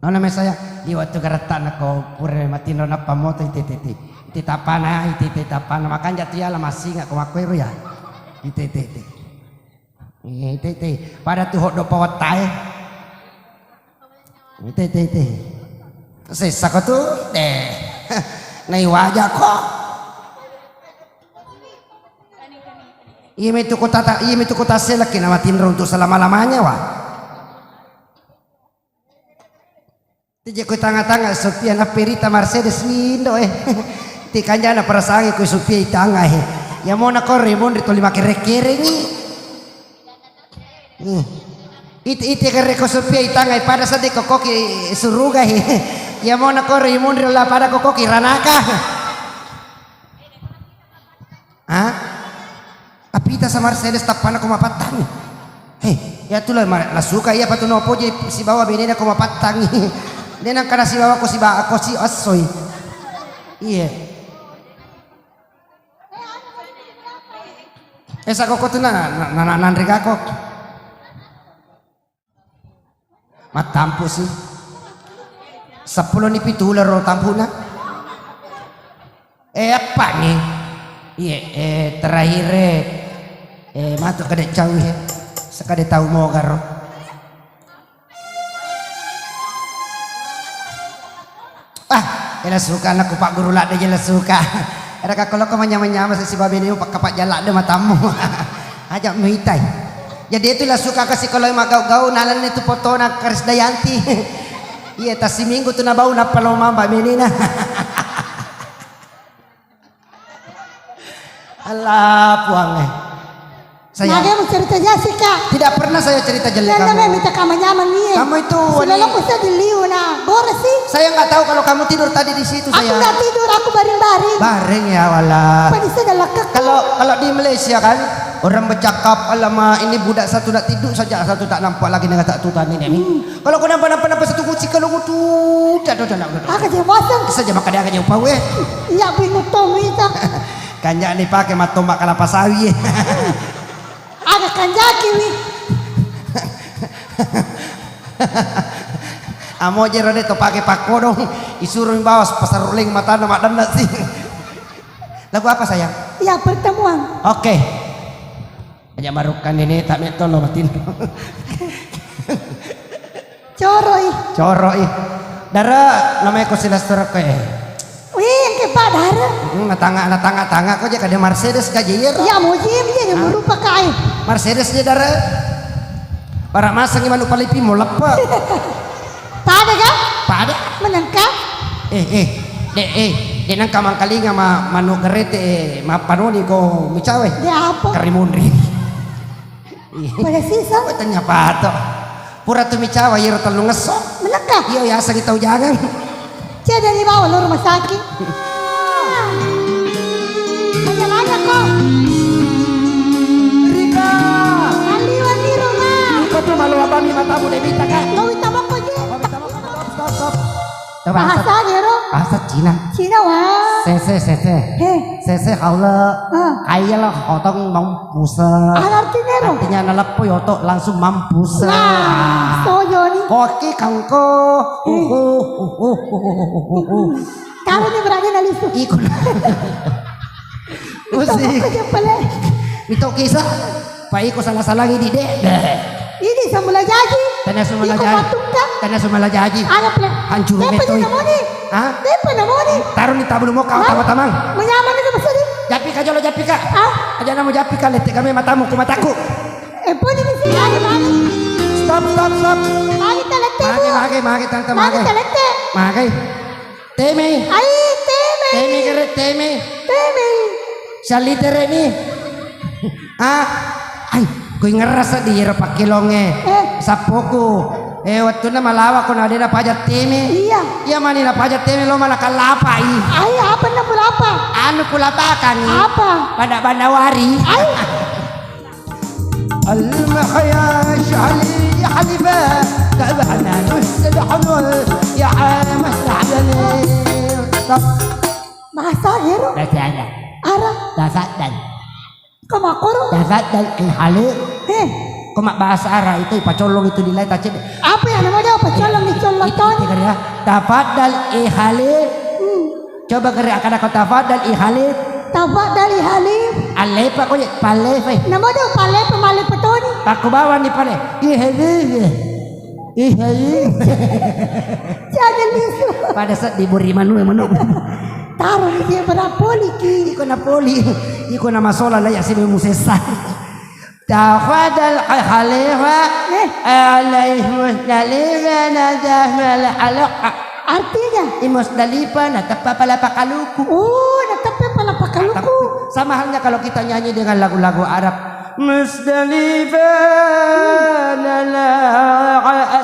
Nona me saya iwatu garatan ako pure matino na pamoto itititi. Ititapana ititapana makan jati ala masih nggak kumakwero ya. Itititi. Ititi pada tuh hot do pawat tae. Itititi. Sisa ko tuh deh. Nai wajah kok. Iya itu kota selaki nama tinro untuk selama-lamanya wah. Tija ko tanga-tanga Sophia na perita Mercedes lindo Ti kanjana perasangi ko Sophia itanga Ya mo na corre mo rito lima kere-kere ni. Iti kere ko Sophia itanga pada sa di ko koki suruga Ya mo na corre mo rito la pada ko koki ranaka. Ha? Apita sa Mercedes tapana ko mapatang. Ya tulah la suka iya patunopo je si bawa benena ko mapatang. Dia nang kada si bawa ko si asoy. Iya. Esa koko tu nanrega kok. Matampu sih. 10 ni pitular ro tampuna. Apa nih? Iya, terakhir matuk kada jauh ya. Sekade tahu mau garo. Ela suka anak Pak Guru lak dia suka. Ada kalau kau menyama-nyama si babi ni pak kapak jalak dia matamu. Ajak muitai. Jadi itulah suka kasih kalau mak gau-gau nalan itu foto nak Karis Dayanti. Iya tas minggu tu na bau na paloma mbak menina. Allah puang saya mau cerita Jessica. Tidak pernah saya cerita jelek kamu. Nana minta kamu nyaman nih. Kamu itu selalu aku sedih liu nah. Boros sih. Saya nggak tahu kalau kamu tidur tadi di situ. Aku nggak tidur, aku baring-baring. Baring ya wala. Kalau di Malaysia kan orang bercakap alama ini budak satu nak tidur saja satu tak nampak lagi dengan tak tutan ini. Kalau kau nampak satu kucing kalau tu tak nak. Aku je bosan. Saja makan dia akan jauh pawe. Iya bingung tuh itu. Kanjak ni pakai matombak kelapa sawit. Ada kanjaki nih. Amo je rade to pakai pakodong isuruh bawas pasar ruling mata nama dan sih. Lagu apa sayang? Ya pertemuan. Oke. Aja marukan ini tak meto lo matin. Coroi. Dara namanya ko sila storak Wih, yang ke Pak Dara. Tangga kok je kada Mercedes kajir. Ya musim dia yang berupa kai. Mercedes je Dara. Para masang imanu palipi mo lepa. Pada kan? Pada. Menangkap. De nang kamang kalinga manu gerete panoni ko micawe. Dia apa? Karimundri. Pada sisa. Tanya pato. Pura tu micawa yero telu ngesok. Menangkap. Iya ya asal tahu jangan. Dia dari bawah lo rumah sakit. Aja kok. Rika. Wani rumah. Kau tu malu abang matamu debita kan? Lo minta mau je. Stop. Bahasa Gero. Bahasa Cina. Cina wah. Sese haula. Ayah lah otong mampus. Artinya lo. Artinya nalapo yoto langsung mampus. Nah, sojo nih. Koki kangko. Kamu ni berani nalisu. Ikut. Musik. Itu kisah. Pai ko salah-salah ini deh. Ini semula jadi. Tanah semula jadi. Ada plan. Hancur metoi. Depa namoni. Taruh ni tabulu mo kau tamang. Menyaman itu pasal ni. Japi ka. Aja namu japi ka letek kami matamu ku mataku. Poni ni sih ada mana? Stop. Mari telete. Mage tante. Mari telete. Mage. Teme. Ai teme. Teme kere teme. Salitere ni. Ay, ko ngerasa di ro pakilonge. Sapoku. Waktu na malawa ko na ada pajat teme. Iya. Iya mani na pajat teme lo mana kalapai. Ai apa na berapa? Anu kulatakan ni. Apa? Pada bandawari. Ai. المخياش علي يا حليفة كأبحنا نسل حلول يا عامس عدني Bahasa Gero. Bahasa ada. Arah. Dafadan. Kemakoro. Dafadan halu. Kau mak bahasa Arab itu pacolong itu nilai tacit. Apa yang namanya pacolong di colong ton? Itu ya. Tafadhal Halid. Coba gerakan aku tafadhal Halid. Tafadhal Halid. Alif aku ya palef. Namo do pale pemale petoni. Aku bawa nih pale. Halid. Halid. Jangan lisu. Pada saat diberi manu. Taruh dia berapoli ki. Iko Napoli. Iko na masola la ya si musesa. Tafadhal Halid wa alaihi dalilana dahmal alaqa. Artinya? Musdalifah natapa pala pakaluku. Oh, natapa pala pakaluku. Sama halnya kalau kita nyanyi dengan lagu-lagu Arab. Musdalifah nalaga.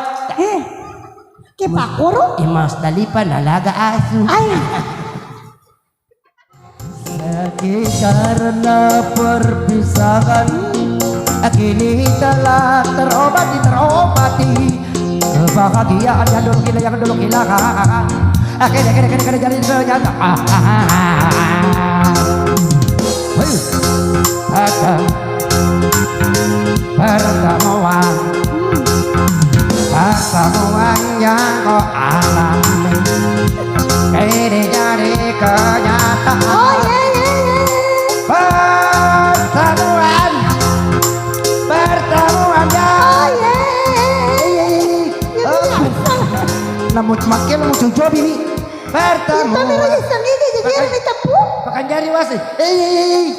Kipakuro? Musdalifah nalaga asu. Ay. Sakit karena perpisahan, kini telah terobati. Kebahagiaan yang dulu hilang. Akhirnya jadi ternyata. Ada pertemuan yang kau alami. Kini jadi kenyataan. Oh yeah. Pertemuan ya. Oh yeah. Namun makin mau cucu bini. Tomi lagi sangini jadi ni tapu. Pakan jari wasi.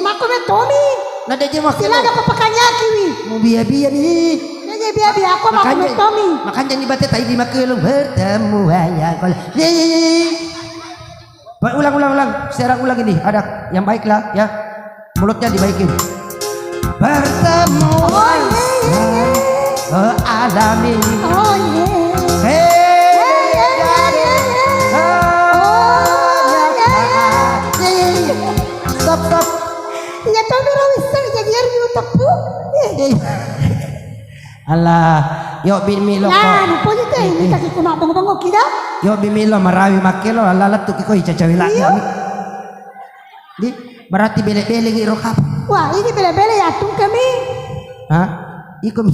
Mako na Tomi. Nada je makin. Sila na papakanyaki wi. Mau biya ni. Jadi biya ako mako na Tomi. Makanya ni bate tayo di makin pertemuan ya. Ulang. Serang ulang ini. Ada yang baiklah ya. Mulutnya dibaikin. Pertemuan alami. Oh yeah. Stop. Ya Tomi rawisan jadi ari tapu. Alah, yo bimilo ko. Nah, ni pwede tayo. Hindi taki kumabang-bangok kita. Yo bimilo marawi makilo alalat tu kiko icacawila. Di berarti bele-bele ngiro kap. Wah, ini bela-bela ya atung kami. Hah? Ikom.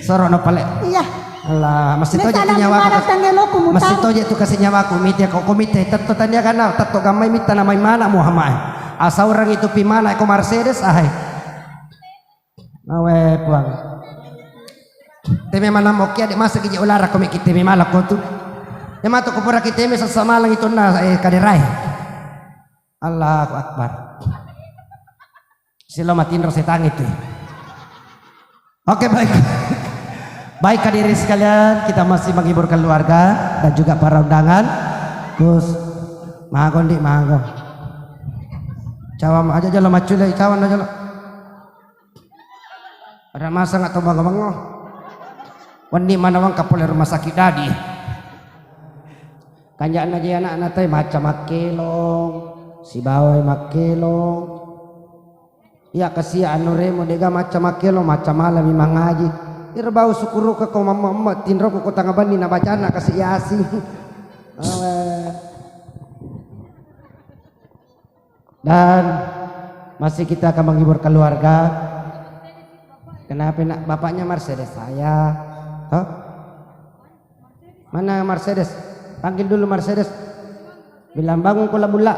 Soro no pale. Iya. Alah, masih May toje tanang nyawa kumanak ko. tanggal ko mutar. Masih toje tu kasih nyawa ko mite ko komite tatto tanya kana tatto gamay mita na may mana mo hamay. Asa orang itu pimana ko Mercedes ahay. Awe puang. Teme mana mokia di masa kiji ulara ko mikite me malak ko tu. Tema to ko pura kiteme sa samalang ito na kadiray. Allahu Akbar. Sila matindro setang itu. Oke baik. Baik hadirin sekalian, kita masih menghibur keluarga dan juga para undangan. Terus magon di magon. Cawam aja jalo macule cawan aja lo. Ada masa nggak tahu bango-bango. Wani mana wang kapoleh rumah sakit dadi. Kanjaan aja anak-anak teh macam makelong, si bawai makelong. Ya kasihan nuremo dega macam makelong macam malam imang ngaji. Irbau sukuru ke kau mama tinro ko kota ngabani na bacana kasih yasi. Dan masih kita akan menghibur keluarga. Kenapa nak bapaknya Mercedes saya? Huh? Mana Mercedes? Panggil dulu Mercedes. Bilang bangun kula bula.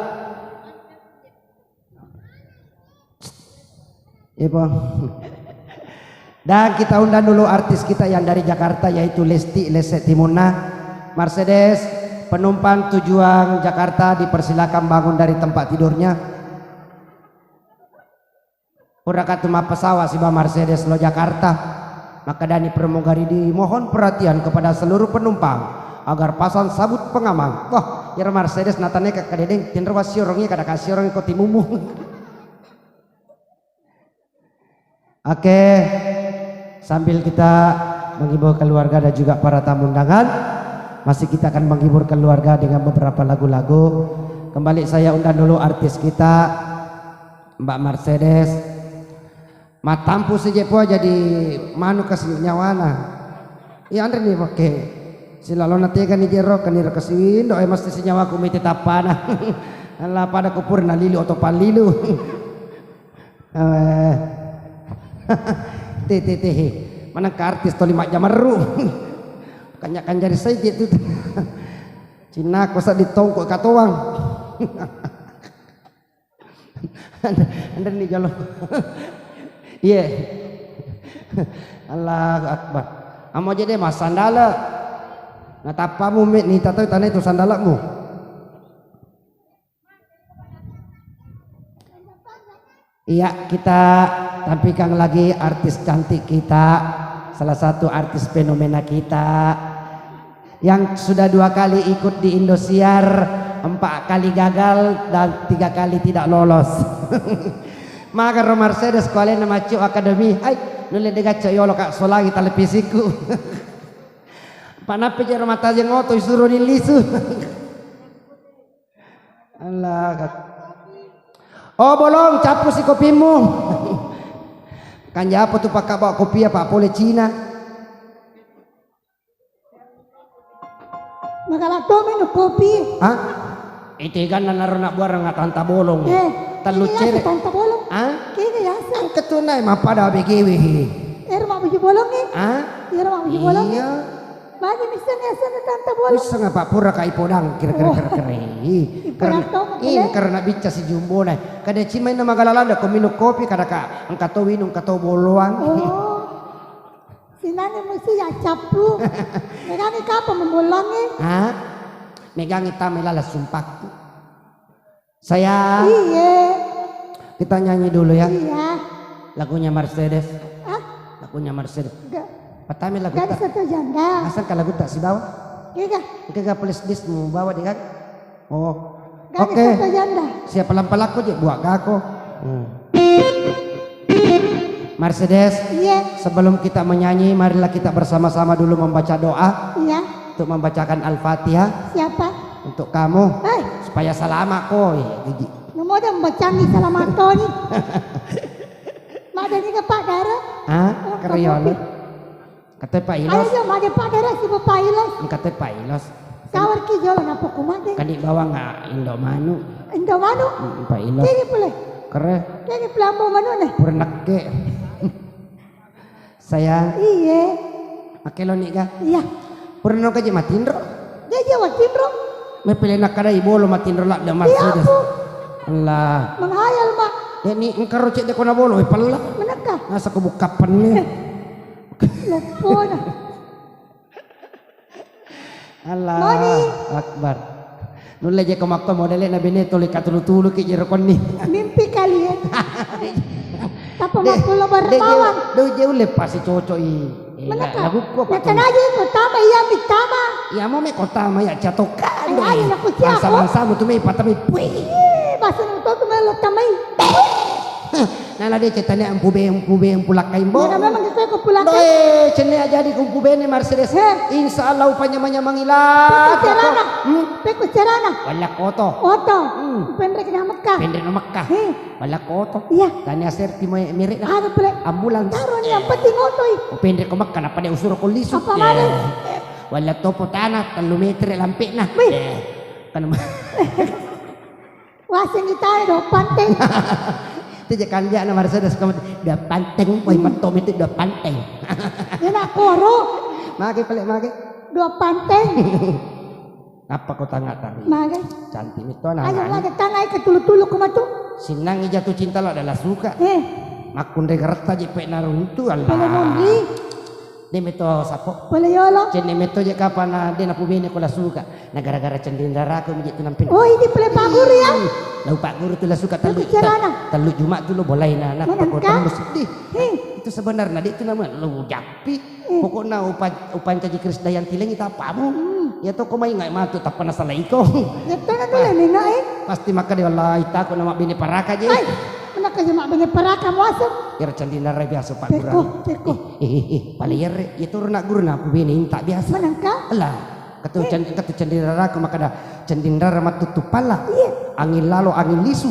Ibu. Dan kita undang dulu artis kita yang dari Jakarta yaitu Lesti Timuna. Mercedes, penumpang tujuan Jakarta dipersilakan bangun dari tempat tidurnya. Urakatuma pesawat si Mercedes lo Jakarta. Maka Dani Pramugari mohon perhatian kepada seluruh penumpang agar pasang sabut pengaman. Wah, ya Mercedes natane ke kadedeng tinro wasiorongnya kada kasih orang ko timumu. Oke. Sambil kita menghibur keluarga dan juga para tamu undangan, masih kita akan menghibur keluarga dengan beberapa lagu-lagu. Kembali saya undang dulu artis kita Mbak Mercedes. Matampu saja po jadi manu kasih nyawana. Iya andre nih oke. Sila lo nanti kan jero kan iro kasihin doa mesti si nyawa ku miti tapana. Allah pada kupur na lilu atau palilu. Teh mana ke artis toli mak jamaru. Kanyakan jari saya gitu. Cina kosa ditongkok katoang. Anda nih jalo. Iya. Allah Akbar. Amo aja deh mas sandala. Ngatapamu nih tato tanah itu sandalamu. Iya, kita tampilkan lagi artis cantik kita, salah satu artis fenomena kita yang sudah 2 kali ikut di Indosiar, 4 kali gagal dan 3 kali tidak lolos. Maka Mercedes kalian nama Cuk Akademi, hai nulis dengan Cuk Yolo kak solagi televisiku. Pak napi jar mata yang ngoto suruh nilisu. Allah. Oh bolong capu si kopimu. Kan apa tuh pakai bawa kopi apa boleh Cina. Magalah to minum kopi. Hah? Itu kan naruh nak buarang nggak tanta bolong. Telu cere. Tanta bolong. Hah? Kini ya sa. Ketunai mah pada BGW. Mak baju bolong ni. Hah? Mak baju bolong ni. Iya. Bagi misalnya sana tanta bolong. Bisa nggak Pak Pura kai podang kira-kira. Ini karena bicara si jumbo nih. Kada cima nama galalanda kau minum kopi kada kak angkat tau minum kata boluan. Oh. Sinane mesti ya capu. Megangi kapa membolongi. Hah? Megangi tamelala sumpah. Saya. Iya. Kita nyanyi dulu ya. Iya. Lagunya Mercedes. Ah? Lagunya Mercedes. Enggak. Patami lagu Gadis tak. satu janda. Asal kalau lagu tak si bawa. Iya. Kita please dismu bawa dia kan. Oh. Gadis Oke. satu janda. Siapa lampalaku je buat gako. Mercedes. Iya. Sebelum kita menyanyi, marilah kita bersama-sama dulu membaca doa Iya. untuk membacakan Al-Fatihah Siapa? untuk kamu Hei. supaya selamat koi. Nomor dah membacangi salamato ni. Mak ada ni ke Pak Dara? Ah, keriol. Kata Pak Ayo Ilos, jom ada Pak Dara si Bapak Ilos. kata Pak Ilos. Sawar ki jalan apa kumade? Kan di bawah nggak Indomanu, Indo manu? Pak Ilos. Kini pula. Keren, Kini pelambo manu ni. pernah ke. Sayang, Iya. akelo nih kah? Iya. Pernah kaji matindro. Dia jawab timro. Me pilih nak kada ibu lo matindro lah dah Iya Mercedes. aku. Allah, Menghayal mak. dia ni engkau cek dia kena bolo, pala. Menekah. Nasa kebuka pennya. Lepon. Allah Mani. Akbar. Nula je kemakto modelnya nabi ne tuli katulu-tulu ki jerokon ni. Mimpi kalian. Apa mak pulau berpawan? Do jauh lepas si cocok i. Menekah. Lagu ko pa. Nekan aja pertama iya mitama. Ya mau me kota maya catokan. Ay, naku, siya ako. Bangsa mo tumay patami. Pui. Basta nung to tumelot kamay. Nala dia cetanya empube empulak kain bo. Yan naman magkakayo ko pula ka. Doe cene aja di kumpube ni Mercedes. Insya Allah upanya mangilat. Serana. Peko serana. Wala koto. Oto. Pendre ka namat ka. Pende na Makkah. Heh. Wala koto. Iya. Tanya serti mo mirit na. Ano pala? Ambulans. Taro niya pating oto eh. O pendre ko Makkah na pada usuro ko lisod. Apa nga rin? Wala topo tanah 3 meter lampik na. Wih. Kanama. Wasing itayo do panteng. Itu je kanja na Mercedes kamu dah panteng boy matom itu dah panteng. Yan koro. Magi pelik magi. Do panteng. Apa kau tangga tadi? Magay. Cantik itu Ayo anak. lagi tangay ka tulog-tulog ko matu. Sinang jatuh cinta lo adalah suka. Makun regerta je pe narun itu Pala Allah. mondi. Ni meto sapo. Pala yolo. Cene meto je kapan na dia na pubene ko la suka. Na gara-gara cendindara ko menjadi nampin. Oh ini pala pagur ya. Lau Pak Guru tu lah suka telu Cerana. telu Jumat tu lo boleh na anak Mana kau kah? tembus sedih. Heh. Itu sebenarnya dia itu nama lu japi. Pokoknya upan caji Krisdayan tileng itu apamu. Ya to kau main ngai matu tak pernah salah iko. Yapta na dulu nina eh. Pasti maka dia wallahi tak nama bini paraka je. Ay. Mana ka jama banyak paraka mo asam. Ya cendindara biasa Pak Teko, Guru. teko. Palir ya turun nak guru na pubene tak biasa. Mana ka? Alah, kata cendindara aku maka dah cendindara matutu pala. Iya. Angin lalu angin lisu.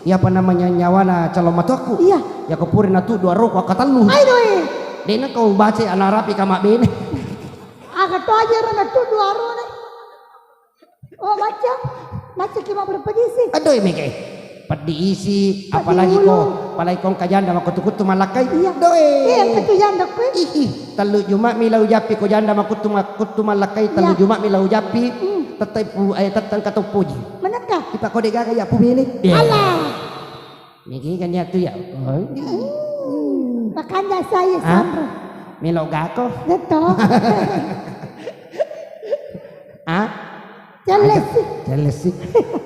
Ya apa namanya nyawana calon matuku. Iya. Ya kepurin na tu 2 rok katalu. Ay do eh. Dena kau baca anak rapi kamak bene. Aga to aja na tu dua aro na. Oh macam. Macam kima berpedisi. Aduh meke. pat diisi Pat apalagi diulung. kong kajanda makutukut malakai Iya. doe Iya, ketuyanda ko. talu juma milau japi ko janda makutu malakai talu Iya. juma milau japi tatay pu ay tatang katupuji Mana ka? ipa ko dega kaya pumili Alah. niki kanya tu ya Makanya saya ha Sandro. milau gako Beto. ha Jelas sih. jelas sih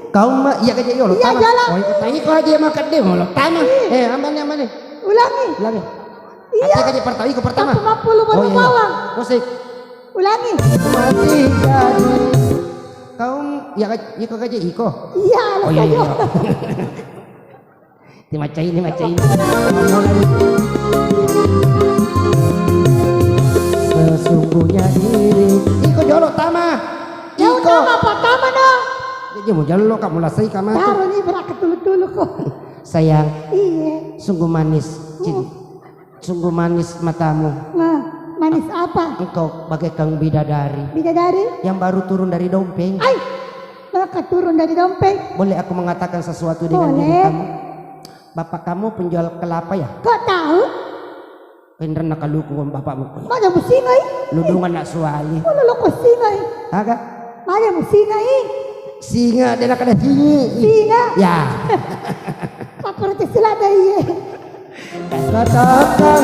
kau mah iya kaya yo lo Iya, tama jalan. oh tanya ko aja makan demo lo tama amane Ulangi. ulangi Iya. Ate kaya pertama 50 baru iya. bawang. Musik Ulangi. mati jadi kaum ya iko kaja iko Iya, oh alas iya aja. iya dimacai sesungguhnya diri iko jolo tama Ya iko udah apa pertama dong. dia mau jolo kamu lasai kama tuh Taruh nih berakat dulu kok. sayang Iya. sungguh manis sungguh manis matamu Nah, manis apa? engkau bagaikan bidadari Bidadari? yang baru turun dari dompeng. Ay, mereka turun dari dompet. Boleh aku mengatakan sesuatu dengan Boleh. diri kamu? Bapak kamu penjual kelapa ya? Kok tahu? Bener nak kaluku bapakmu. Mana mo singay? Ludungan nak suali. Wala lo ko singay. Agak Mana mo singay? singa dia nak ada singi. Singa. Ya. Pakurti sila dahil. Katakan.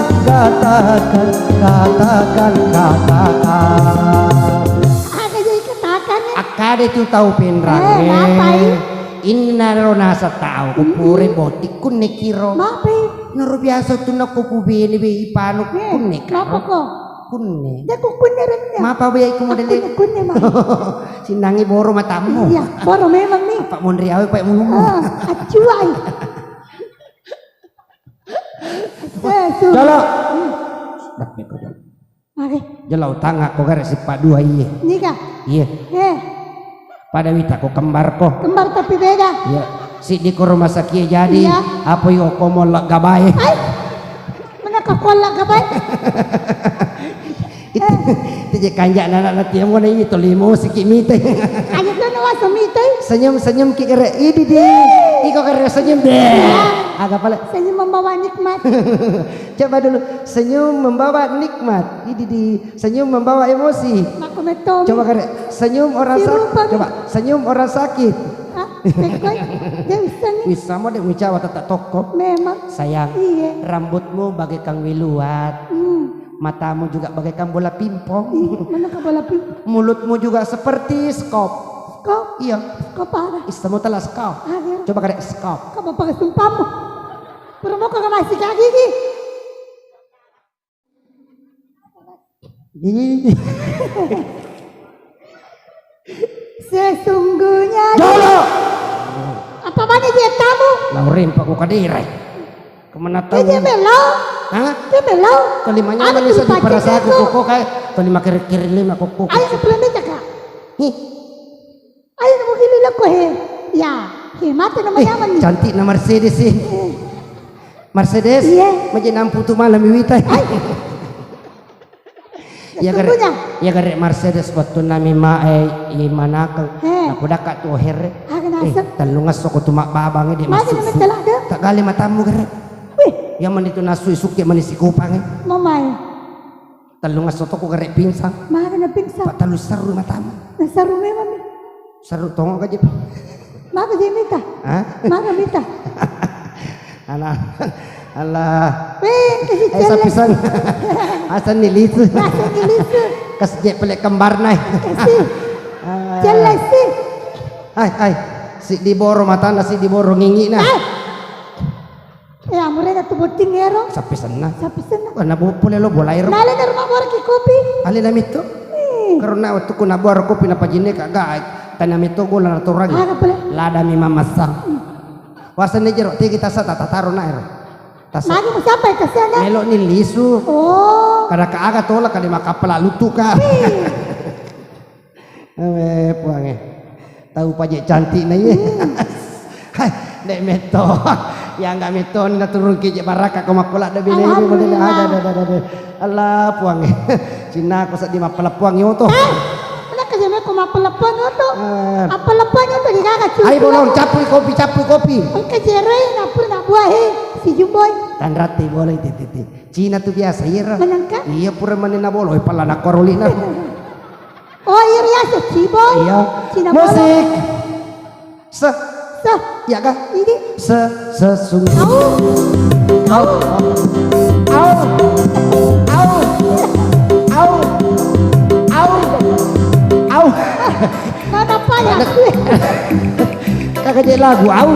Aga yung katakan niya. Akade tu tahu pinrang. ngapain? Inna nasa tao kupure botik kun nekiro. Mapay. Naro biasa tu nak kupubini be ipano kun Mapa ko? kunne. Dako kunya rin niya. Mapa ba iku modele? Kunya ma. Sinangi boro matamu. Iya, boro memang nih. Pak Mondriawi pak mulumu. Acuay. So. Jalo. Dak beko jalo. Mari. Jalo tanga ko gare si Pak dua iye. Nika. Iya. Pada wita ko kembar ko. Kembar tapi beda. Iya. Si di ko rumah sakit jadi Iya. apa yo ko mo gabay. Ay. Mana kakola ka ba? Itu je kanjak anak nanti yang mana ini tolimo sikit mite. Ayat na nawa sa mitay. Senyum ki kere idi di. Iko kere senyum deh. Agak pala. Sa inyo membawa nikmat. Coba dulu senyum membawa nikmat. Idi di senyum membawa emosi. Makumetom. Coba kere senyum orang Si sakit. Rupa, Coba senyum orang sakit. Ah, pekoy. Dia bisa nih. Wis sama deh ucawa tak toko. Memang. Sayang, Iya. rambutmu bagaikan wiluat. Matamu juga bagaikan bola pimpong. Mana ka bola pin? Mulutmu juga seperti skop. Kau. Iya, Kau para. istamu telah skop. Agar. Coba kare skop. Kau bapak sumpamu. Pero mo ka masih kagi ni. Sesungguhnya. Jolo. Apa mana dia tamu? Laurin pak ku kadirai. Kemana tahu? Dia melo. Hah? Dia melo. Tolimanya Ano mana sa di tulipan para sa dito? kuko kay tolima kiri lima kuko. Ayaw sa planeta ka. Hi. Ayaw na mo kilala ko he. Ya. Mati na mayaman ni. Cantik na Mercedes sih. Mercedes. Iya. Maji 60 malam wiwitai. Ya Sesungguhnya. ya gare Mercedes betul nami manakang. Aku dah kat tu herre. Akan asap. Talungas ko tumak babang di Mati masuk. na matalada. Tak kali matamu gare. Wih. Yang man itu nasui suki man isi kupang. Mamay. Talungas ko gare pinsang. Mahal na pingsa. Pak talu seru matamu. Nasa rume mami. Seru tongo ka jep. Maka dia minta. Hah? Maka minta. Alah. Alah. Wih. Kasi Ay sa jalan. pisang. Asan nilitu. Nasa niliso. Kas je pelek kembar nai. Kasi. Jalan sih. Ay. Si diboro matanda si diboro ngingi na. Amo rin na tubuting ngero. Sa pisan na. Sa pisan na. Kana pule lo bolay ro. Nala na rumah mo ki kopi. Ali na mito. Karena waktu ku nabuar ko pinapajine kagak. Tanamito ko lang naturagi. Aga pala. Lada mi mamasang. Wasan ni jero ti kita sa tatataro na ero. Tas Magi mo sampai ke sana. melo ni lisu. Oh. Kada kaaga tola kali makapala lutu ka. Puange. Tahu paje cantik na ye. Hai, dek meto. Yang enggak meto na turun ki baraka ko makula da bini ini model ada. Allah puange. Cina ko sa di mapala puang yo to. Ano kasi may kumapalapan ito? Apalapan ito, di kakachi Ayo bolong capui kopi. Ang kajeray na puro na buahe. Si Jumboy. Tanrati boleh titi. Cina tuh biasa iya. Manangka? Iya pura manina boloy pala na korolina. Oh iya ya si Ciboy. Iya. Cina Musik. Se Sa. ya kah? Ini. Sesungguh. Au. Au. Au. Au. Au. Au. Mana pa ya? Kagak jadi lagu au.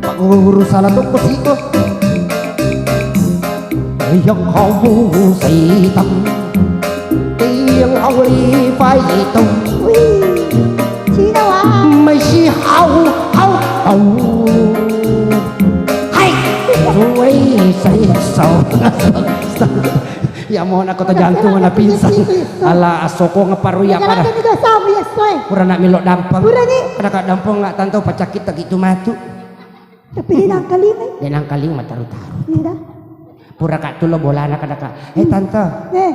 Pak guru salah tuh pesiko. Yang kau hitam, tiếng hậu ly phai tung. Wih. Cina wah. Mày si hậu hậu hậu. Hai. Rồi say sầu. Ya mohon aku tergantung na pinsan. Ala asoko ngaparuya Jalan para. kan juga sama ya soy. Pura nak milok dampang. Pura ni. Kada ka dampang ngak tantau pacakit tak gitu matu. Tapi dia nak kali ni. Dan ang kaling mataru-taru. Ni dah. Pura kak tulo bola na kada ka. Tante.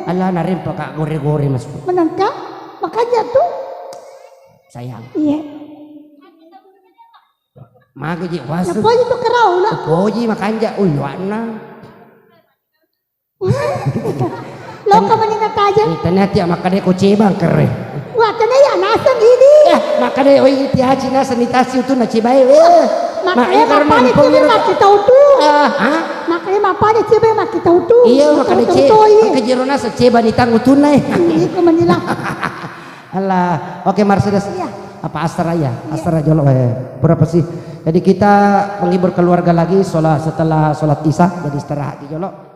Ala na rin pa ka gore-gore mas. Menangka. Makanya tuh. Sayang. Iya. Magaji wasu. Napa itu kerau lah. Poji makanja uyana. Lo kamu ni nak aja. Tanati makade ko cebang kere. Wah, kena ya nasan ini. Makade oi ti haji na sanitasi itu na cebai. Makanya mapanya cebe mak kita utu. Hah? Makanya mapanya cebe mak kita utu. Iya makade ceba. Kejero na sa ceba ni tanggu tunai. Ini kemenila. Alah, oke Mercedes. Iya. Apa Astra ya? Astra jolok berapa sih? Jadi kita menghibur keluarga lagi setelah sholat isya, jadi istirahat di jolok.